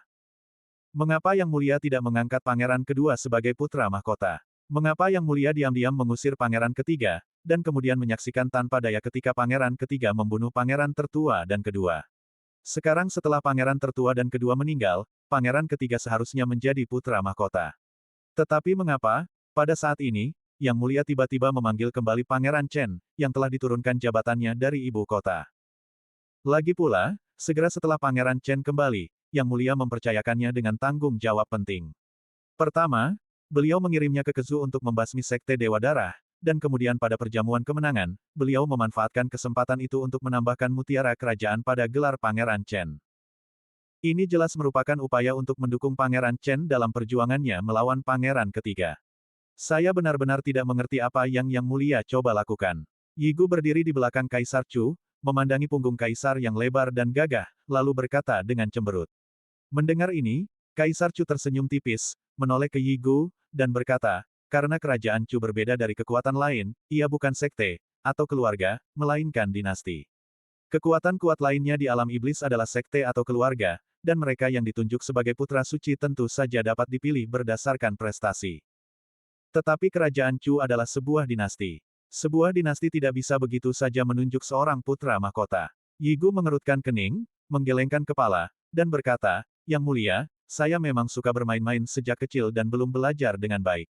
Mengapa Yang Mulia tidak mengangkat pangeran kedua sebagai putra mahkota? Mengapa Yang Mulia diam-diam mengusir pangeran ketiga, dan kemudian menyaksikan tanpa daya ketika pangeran ketiga membunuh pangeran tertua dan kedua? Sekarang setelah pangeran tertua dan kedua meninggal, pangeran ketiga seharusnya menjadi putra mahkota. Tetapi mengapa, pada saat ini, Yang Mulia tiba-tiba memanggil kembali Pangeran Chen, yang telah diturunkan jabatannya dari ibu kota? Lagi pula, segera setelah Pangeran Chen kembali, Yang Mulia mempercayakannya dengan tanggung jawab penting. Pertama, beliau mengirimnya ke Kezu untuk membasmi Sekte Dewa Darah, dan kemudian pada perjamuan kemenangan, beliau memanfaatkan kesempatan itu untuk menambahkan mutiara kerajaan pada gelar Pangeran Chen. Ini jelas merupakan upaya untuk mendukung Pangeran Chen dalam perjuangannya melawan Pangeran ketiga. Saya benar-benar tidak mengerti apa yang Yang Mulia coba lakukan. Yigu berdiri di belakang Kaisar Chu, memandangi punggung Kaisar yang lebar dan gagah, lalu berkata dengan cemberut. Mendengar ini, Kaisar Chu tersenyum tipis, menoleh ke Yigu, dan berkata, karena kerajaan Chu berbeda dari kekuatan lain, ia bukan sekte, atau keluarga, melainkan dinasti. Kekuatan kuat lainnya di alam iblis adalah sekte atau keluarga, dan mereka yang ditunjuk sebagai putra suci tentu saja dapat dipilih berdasarkan prestasi. Tetapi kerajaan Chu adalah sebuah dinasti. Sebuah dinasti tidak bisa begitu saja menunjuk seorang putra mahkota. Yigu mengerutkan kening, menggelengkan kepala, dan berkata, Yang Mulia, saya memang suka bermain-main sejak kecil dan belum belajar dengan baik.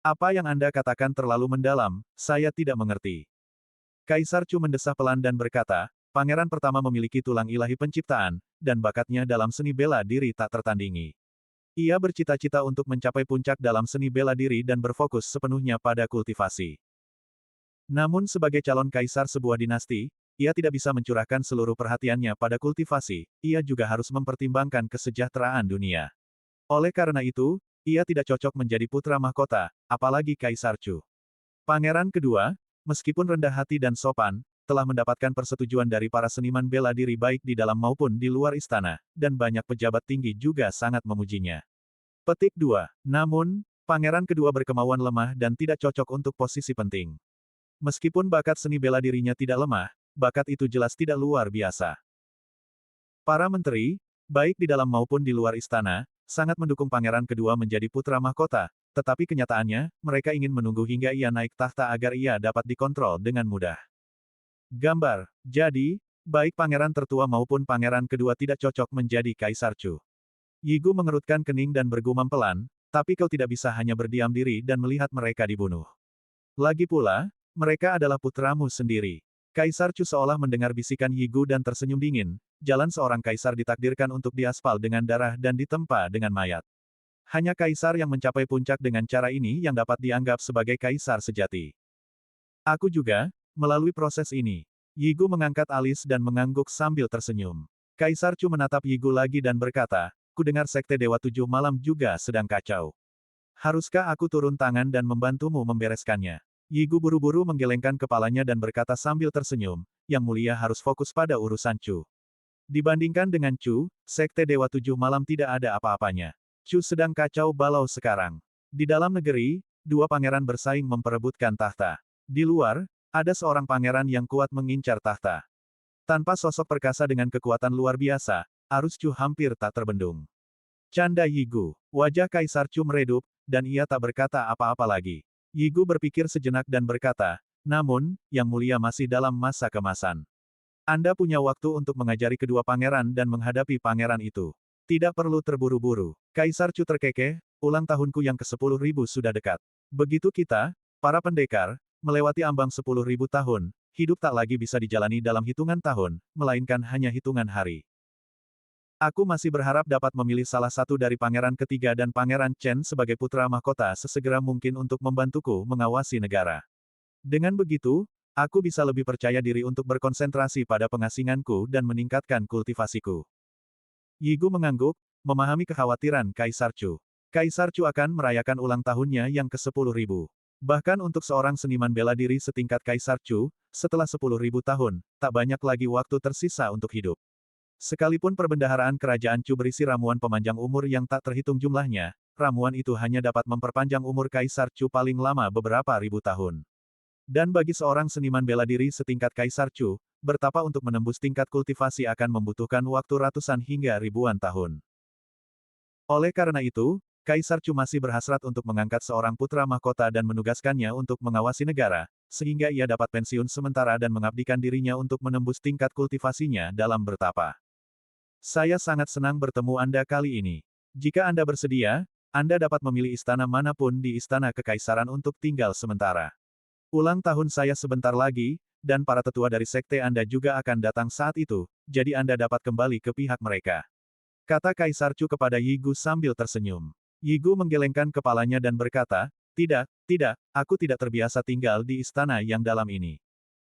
Apa yang Anda katakan terlalu mendalam, saya tidak mengerti. Kaisar Chu mendesah pelan dan berkata, Pangeran pertama memiliki tulang ilahi penciptaan, dan bakatnya dalam seni bela diri tak tertandingi. Ia bercita-cita untuk mencapai puncak dalam seni bela diri dan berfokus sepenuhnya pada kultivasi. Namun sebagai calon kaisar sebuah dinasti, ia tidak bisa mencurahkan seluruh perhatiannya pada kultivasi, ia juga harus mempertimbangkan kesejahteraan dunia. Oleh karena itu, ia tidak cocok menjadi putra mahkota, apalagi Kaisar Chu. Pangeran kedua, meskipun rendah hati dan sopan, telah mendapatkan persetujuan dari para seniman bela diri baik di dalam maupun di luar istana, dan banyak pejabat tinggi juga sangat memujinya. Petik 2. Namun, pangeran kedua berkemauan lemah dan tidak cocok untuk posisi penting. Meskipun bakat seni bela dirinya tidak lemah, bakat itu jelas tidak luar biasa. Para menteri, baik di dalam maupun di luar istana, sangat mendukung pangeran kedua menjadi putra mahkota, tetapi kenyataannya, mereka ingin menunggu hingga ia naik tahta agar ia dapat dikontrol dengan mudah. Gambar. Jadi, baik pangeran tertua maupun pangeran kedua tidak cocok menjadi Kaisar Chu. Yigu mengerutkan kening dan bergumam pelan, tapi kau tidak bisa hanya berdiam diri dan melihat mereka dibunuh. Lagi pula, mereka adalah putramu sendiri. Kaisar Chu seolah mendengar bisikan Yigu dan tersenyum dingin, jalan seorang kaisar ditakdirkan untuk diaspal dengan darah dan ditempa dengan mayat. Hanya kaisar yang mencapai puncak dengan cara ini yang dapat dianggap sebagai kaisar sejati. Aku juga, melalui proses ini. Yi Gu mengangkat alis dan mengangguk sambil tersenyum. Kaisar Chu menatap Yi Gu lagi dan berkata, "Kudengar Sekte Dewa Tujuh Malam juga sedang kacau. Haruskah aku turun tangan dan membantumu membereskannya?" Yi Gu buru-buru menggelengkan kepalanya dan berkata sambil tersenyum, "Yang mulia harus fokus pada urusan Chu. Dibandingkan dengan Chu, Sekte Dewa Tujuh Malam tidak ada apa-apanya. Chu sedang kacau balau sekarang. Di dalam negeri, dua pangeran bersaing memperebutkan tahta. Di luar, ada seorang pangeran yang kuat mengincar tahta. Tanpa sosok perkasa dengan kekuatan luar biasa, arus Chu hampir tak terbendung." Canda Yi Gu. Wajah Kaisar Chu meredup, dan ia tak berkata apa-apa lagi. Yi Gu berpikir sejenak dan berkata, "Namun, Yang Mulia masih dalam masa kemasan. Anda punya waktu untuk mengajari kedua pangeran dan menghadapi pangeran itu. Tidak perlu terburu-buru." Kaisar Chu terkekeh, "Ulang tahunku yang ke-10.000 sudah dekat. Begitu kita, para pendekar, melewati ambang 10.000 tahun, hidup tak lagi bisa dijalani dalam hitungan tahun, melainkan hanya hitungan hari. Aku masih berharap dapat memilih salah satu dari pangeran ketiga dan pangeran Chen sebagai putra mahkota sesegera mungkin untuk membantuku mengawasi negara. Dengan begitu, aku bisa lebih percaya diri untuk berkonsentrasi pada pengasinganku dan meningkatkan kultivasiku." Yi Gu mengangguk, memahami kekhawatiran Kaisar Chu. Kaisar Chu akan merayakan ulang tahunnya yang ke-10.000. Bahkan untuk seorang seniman bela diri setingkat Kaisar Chu, setelah 10.000 tahun, tak banyak lagi waktu tersisa untuk hidup. Sekalipun perbendaharaan kerajaan Chu berisi ramuan pemanjang umur yang tak terhitung jumlahnya, ramuan itu hanya dapat memperpanjang umur Kaisar Chu paling lama beberapa ribu tahun. Dan bagi seorang seniman bela diri setingkat Kaisar Chu, bertapa untuk menembus tingkat kultivasi akan membutuhkan waktu ratusan hingga ribuan tahun. Oleh karena itu, Kaisar Chu masih berhasrat untuk mengangkat seorang putra mahkota dan menugaskannya untuk mengawasi negara, sehingga ia dapat pensiun sementara dan mengabdikan dirinya untuk menembus tingkat kultivasinya dalam bertapa. Saya sangat senang bertemu Anda kali ini. Jika Anda bersedia, Anda dapat memilih istana manapun di Istana Kekaisaran untuk tinggal sementara. Ulang tahun saya sebentar lagi, dan para tetua dari sekte Anda juga akan datang saat itu, jadi Anda dapat kembali ke pihak mereka. Kata Kaisar Chu kepada Yi Gu sambil tersenyum. Yi Gu menggelengkan kepalanya dan berkata, "Tidak, tidak, aku tidak terbiasa tinggal di istana yang dalam ini.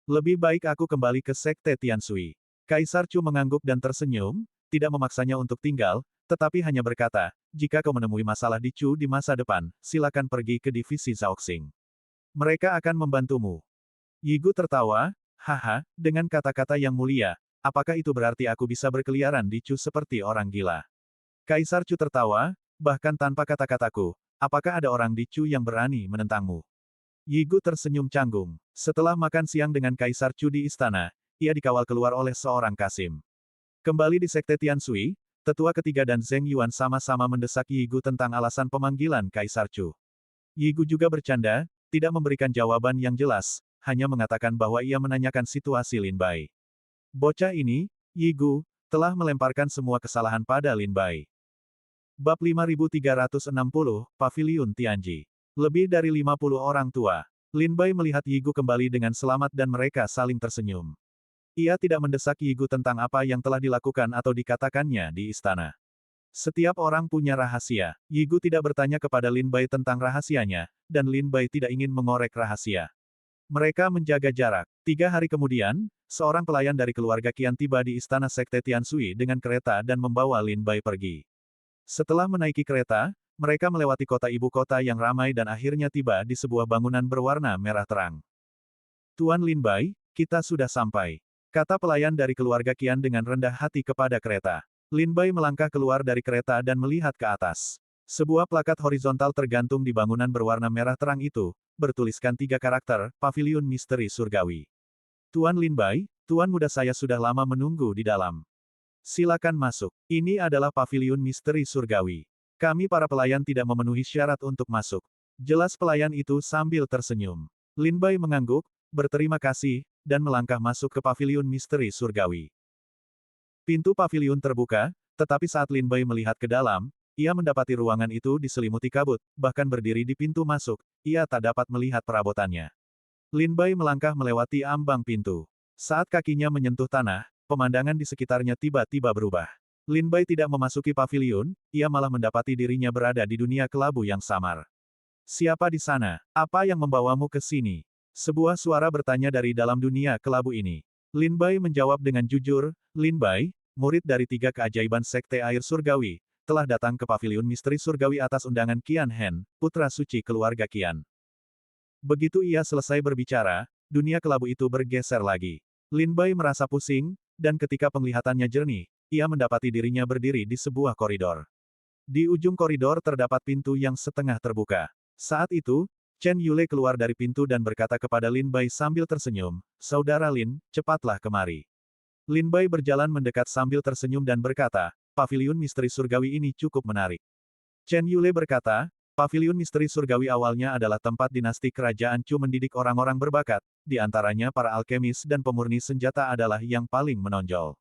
Lebih baik aku kembali ke sekte Tianshui." Kaisar Chu mengangguk dan tersenyum, tidak memaksanya untuk tinggal, tetapi hanya berkata, "Jika kau menemui masalah di Chu di masa depan, silakan pergi ke divisi Zhaoxing. Mereka akan membantumu." Yi Gu tertawa, "Haha, dengan kata-kata yang mulia, apakah itu berarti aku bisa berkeliaran di Chu seperti orang gila?" Kaisar Chu tertawa, "Bahkan tanpa kata-kataku, apakah ada orang di Chu yang berani menentangmu?" Yi Gu tersenyum canggung. Setelah makan siang dengan Kaisar Chu di istana, ia dikawal keluar oleh seorang kasim. Kembali di sekte Tianshui, tetua ketiga dan Zheng Yuan sama-sama mendesak Yi Gu tentang alasan pemanggilan Kaisar Chu. Yi Gu juga bercanda, tidak memberikan jawaban yang jelas, hanya mengatakan bahwa ia menanyakan situasi Lin Bai. Bocah ini, Yi Gu, telah melemparkan semua kesalahan pada Lin Bai. Bab 5360, Paviliun Tianji. Lebih dari 50 orang tua. Lin Bai melihat Yi Gu kembali dengan selamat dan mereka saling tersenyum. Ia tidak mendesak Yi Gu tentang apa yang telah dilakukan atau dikatakannya di istana. Setiap orang punya rahasia. Yi Gu tidak bertanya kepada Lin Bai tentang rahasianya, dan Lin Bai tidak ingin mengorek rahasia. Mereka menjaga jarak. 3 hari kemudian, seorang pelayan dari keluarga Qian tiba di istana sekte Tianshui dengan kereta dan membawa Lin Bai pergi. Setelah menaiki kereta, mereka melewati kota ibu kota yang ramai dan akhirnya tiba di sebuah bangunan berwarna merah terang. "Tuan Lin Bai, kita sudah sampai," kata pelayan dari keluarga Qian dengan rendah hati kepada kereta. Lin Bai melangkah keluar dari kereta dan melihat ke atas. Sebuah plakat horizontal tergantung di bangunan berwarna merah terang itu, bertuliskan 3 karakter, Paviliun Misteri Surgawi. "Tuan Lin Bai, tuan muda saya sudah lama menunggu di dalam. Silakan masuk. Ini adalah Paviliun Misteri Surgawi. Kami para pelayan tidak memenuhi syarat untuk masuk." Jelas pelayan itu sambil tersenyum. Lin Bai mengangguk, berterima kasih, dan melangkah masuk ke Paviliun Misteri Surgawi. Pintu paviliun terbuka, tetapi saat Lin Bai melihat ke dalam, ia mendapati ruangan itu diselimuti kabut, bahkan berdiri di pintu masuk, ia tak dapat melihat perabotannya. Lin Bai melangkah melewati ambang pintu. Saat kakinya menyentuh tanah, pemandangan di sekitarnya tiba-tiba berubah. Lin Bai tidak memasuki paviliun, ia malah mendapati dirinya berada di dunia kelabu yang samar. Siapa di sana? Apa yang membawamu ke sini? Sebuah suara bertanya dari dalam dunia kelabu ini. Lin Bai menjawab dengan jujur, Lin Bai, murid dari 3 keajaiban Sekte Air Surgawi, telah datang ke paviliun misteri surgawi atas undangan Qian Hen, putra suci keluarga Qian. Begitu ia selesai berbicara, dunia kelabu itu bergeser lagi. Lin Bai merasa pusing, dan ketika penglihatannya jernih, ia mendapati dirinya berdiri di sebuah koridor. Di ujung koridor terdapat pintu yang setengah terbuka. Saat itu, Chen Yule keluar dari pintu dan berkata kepada Lin Bai sambil tersenyum, "Saudara Lin, cepatlah kemari." Lin Bai berjalan mendekat sambil tersenyum dan berkata, "Paviliun misteri surgawi ini cukup menarik." Chen Yule berkata, "Paviliun misteri surgawi awalnya adalah tempat dinasti kerajaan Chu mendidik orang-orang berbakat, di antaranya para alkemis dan pemurni senjata adalah yang paling menonjol.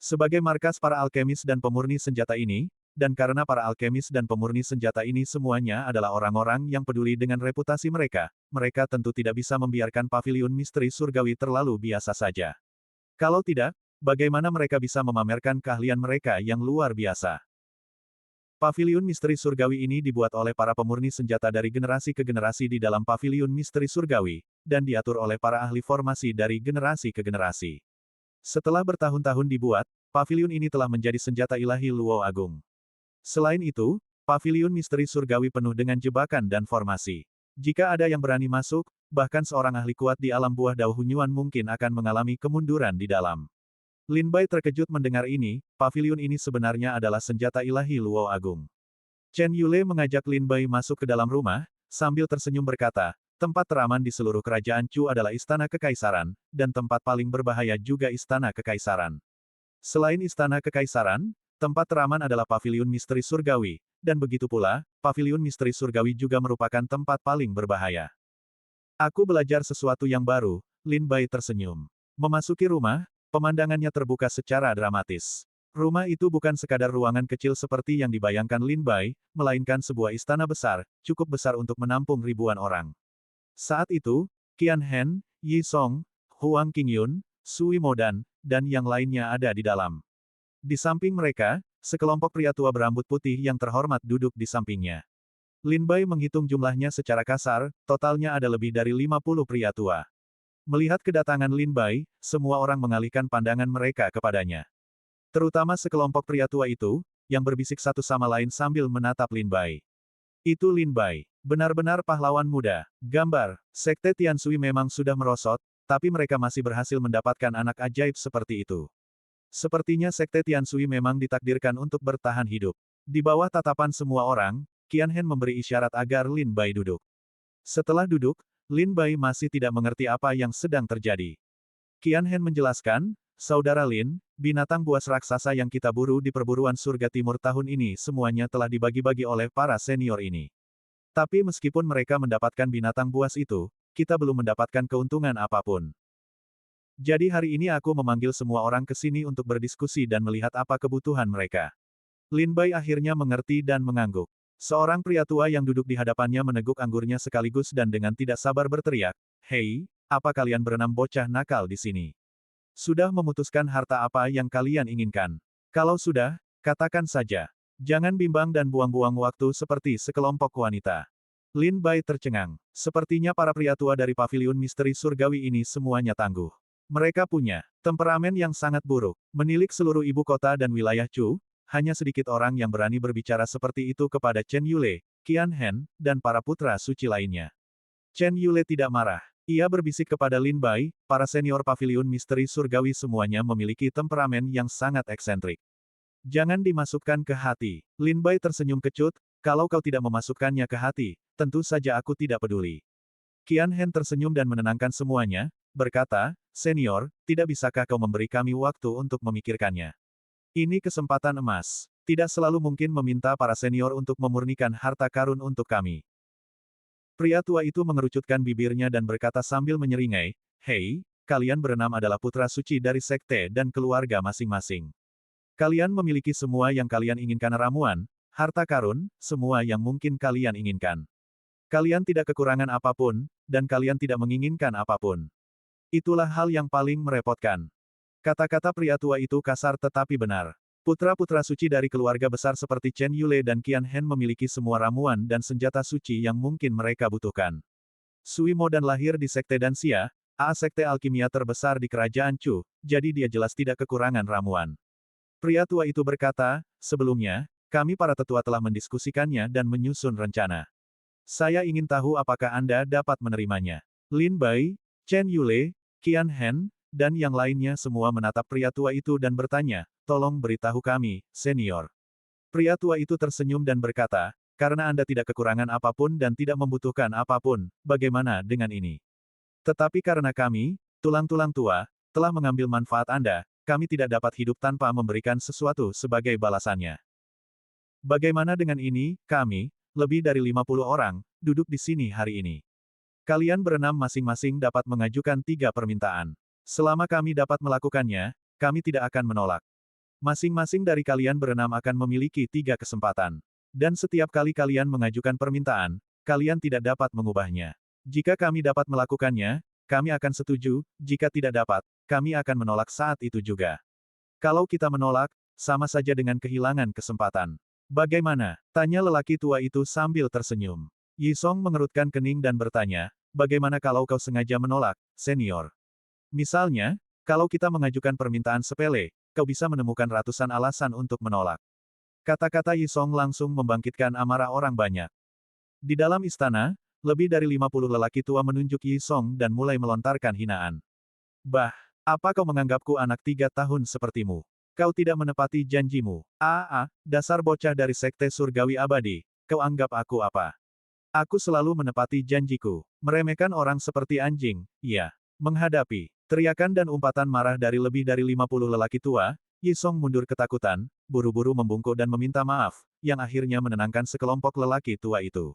Sebagai markas para alkemis dan pemurni senjata ini, dan karena para alkemis dan pemurni senjata ini semuanya adalah orang-orang yang peduli dengan reputasi mereka, mereka tentu tidak bisa membiarkan paviliun misteri surgawi terlalu biasa saja. Kalau tidak, bagaimana mereka bisa memamerkan keahlian mereka yang luar biasa? Paviliun misteri surgawi ini dibuat oleh para pemurni senjata dari generasi ke generasi di dalam paviliun misteri surgawi, dan diatur oleh para ahli formasi dari generasi ke generasi. Setelah bertahun-tahun dibuat, paviliun ini telah menjadi senjata ilahi Luo Agung. Selain itu, paviliun misteri surgawi penuh dengan jebakan dan formasi. Jika ada yang berani masuk, bahkan seorang ahli kuat di alam buah Dao Hunyuan mungkin akan mengalami kemunduran di dalam. Lin Bai terkejut mendengar ini, paviliun ini sebenarnya adalah senjata ilahi Luo Agung. Chen Yule mengajak Lin Bai masuk ke dalam rumah, sambil tersenyum berkata, "Tempat teraman di seluruh kerajaan Chu adalah Istana Kekaisaran, dan tempat paling berbahaya juga Istana Kekaisaran. Selain Istana Kekaisaran, tempat teraman adalah Paviliun Misteri Surgawi, dan begitu pula, Paviliun Misteri Surgawi juga merupakan tempat paling berbahaya." Aku belajar sesuatu yang baru, Lin Bai tersenyum. Memasuki rumah, pemandangannya terbuka secara dramatis. Rumah itu bukan sekadar ruangan kecil seperti yang dibayangkan Lin Bai, melainkan sebuah istana besar, cukup besar untuk menampung ribuan orang. Saat itu, Qian Hen, Yi Song, Huang Qingyun, Sui Modan, dan yang lainnya ada di dalam. Di samping mereka, sekelompok pria tua berambut putih yang terhormat duduk di sampingnya. Lin Bai menghitung jumlahnya secara kasar, totalnya ada lebih dari 50 pria tua. Melihat kedatangan Lin Bai, semua orang mengalihkan pandangan mereka kepadanya. Terutama sekelompok pria tua itu, yang berbisik satu sama lain sambil menatap Lin Bai. Itu Lin Bai. Benar-benar pahlawan muda. Gambar, Sekte Tianshui memang sudah merosot, tapi mereka masih berhasil mendapatkan anak ajaib seperti itu. Sepertinya Sekte Tianshui memang ditakdirkan untuk bertahan hidup. Di bawah tatapan semua orang, Qian Hen memberi isyarat agar Lin Bai duduk. Setelah duduk, Lin Bai masih tidak mengerti apa yang sedang terjadi. Qian Hen menjelaskan, "Saudara Lin, binatang buas raksasa yang kita buru di perburuan surga timur tahun ini semuanya telah dibagi-bagi oleh para senior ini. Tapi meskipun mereka mendapatkan binatang buas itu, kita belum mendapatkan keuntungan apapun. Jadi hari ini aku memanggil semua orang ke sini untuk berdiskusi dan melihat apa kebutuhan mereka." Lin Bai akhirnya mengerti dan mengangguk. Seorang pria tua yang duduk di hadapannya meneguk anggurnya sekaligus dan dengan tidak sabar berteriak, "Hei, apa kalian berenam bocah nakal di sini? Sudah memutuskan harta apa yang kalian inginkan? Kalau sudah, katakan saja. Jangan bimbang dan buang-buang waktu seperti sekelompok wanita." Lin Bai tercengang. Sepertinya para pria tua dari paviliun misteri surgawi ini semuanya tangguh. Mereka punya temperamen yang sangat buruk. Menilik seluruh ibu kota dan wilayah Chu, hanya sedikit orang yang berani berbicara seperti itu kepada Chen Yule, Qian Hen, dan para putra suci lainnya. Chen Yule tidak marah. Ia berbisik kepada Lin Bai, para senior paviliun misteri surgawi semuanya memiliki temperamen yang sangat eksentrik. Jangan dimasukkan ke hati. Lin Bai tersenyum kecut, "Kalau kau tidak memasukkannya ke hati, tentu saja aku tidak peduli." Qian Hen tersenyum dan menenangkan semuanya, berkata, "Senior, tidak bisakah kau memberi kami waktu untuk memikirkannya? Ini kesempatan emas. Tidak selalu mungkin meminta para senior untuk memurnikan harta karun untuk kami." Pria tua itu mengerucutkan bibirnya dan berkata sambil menyeringai, "Hei, kalian berenam adalah putra suci dari sekte dan keluarga masing-masing. Kalian memiliki semua yang kalian inginkan ramuan, harta karun, semua yang mungkin kalian inginkan. Kalian tidak kekurangan apapun, dan kalian tidak menginginkan apapun. Itulah hal yang paling merepotkan." Kata-kata pria tua itu kasar tetapi benar. Putra-putra suci dari keluarga besar seperti Chen Yule dan Qian Hen memiliki semua ramuan dan senjata suci yang mungkin mereka butuhkan. Sui Mo dan lahir di Sekte Danxia, sekte alkimia terbesar di kerajaan Chu, jadi dia jelas tidak kekurangan ramuan. Pria tua itu berkata, sebelumnya, kami para tetua telah mendiskusikannya dan menyusun rencana. Saya ingin tahu apakah Anda dapat menerimanya. Lin Bai, Chen Yule, Qian Hen, dan yang lainnya semua menatap pria tua itu dan bertanya, tolong beritahu kami, senior. Pria tua itu tersenyum dan berkata, karena Anda tidak kekurangan apapun dan tidak membutuhkan apapun, bagaimana dengan ini? Tetapi karena kami, tulang-tulang tua, telah mengambil manfaat Anda, kami tidak dapat hidup tanpa memberikan sesuatu sebagai balasannya. Bagaimana dengan ini, kami, lebih dari 50 orang, duduk di sini hari ini. Kalian berenam masing-masing dapat mengajukan 3 permintaan. Selama kami dapat melakukannya, kami tidak akan menolak. Masing-masing dari kalian berenam akan memiliki 3 kesempatan. Dan setiap kali kalian mengajukan permintaan, kalian tidak dapat mengubahnya. Jika kami dapat melakukannya, kami akan setuju, jika tidak dapat, kami akan menolak saat itu juga. Kalau kita menolak, sama saja dengan kehilangan kesempatan. Bagaimana? Tanya lelaki tua itu sambil tersenyum. Yi Song mengerutkan kening dan bertanya, bagaimana kalau kau sengaja menolak, senior? Misalnya, kalau kita mengajukan permintaan sepele, kau bisa menemukan ratusan alasan untuk menolak. Kata-kata Yi Song langsung membangkitkan amarah orang banyak. Di dalam istana, lebih dari 50 lelaki tua menunjuk Yi Song dan mulai melontarkan hinaan. Bah, apa kau menganggapku anak 3 tahun sepertimu? Kau tidak menepati janjimu. Dasar bocah dari Sekte Surgawi Abadi, kau anggap aku apa? Aku selalu menepati janjiku. Meremehkan orang seperti anjing, ya. Menghadapi teriakan dan umpatan marah dari lebih dari 50 lelaki tua, Yi Song mundur ketakutan, buru-buru membungkuk dan meminta maaf, yang akhirnya menenangkan sekelompok lelaki tua itu.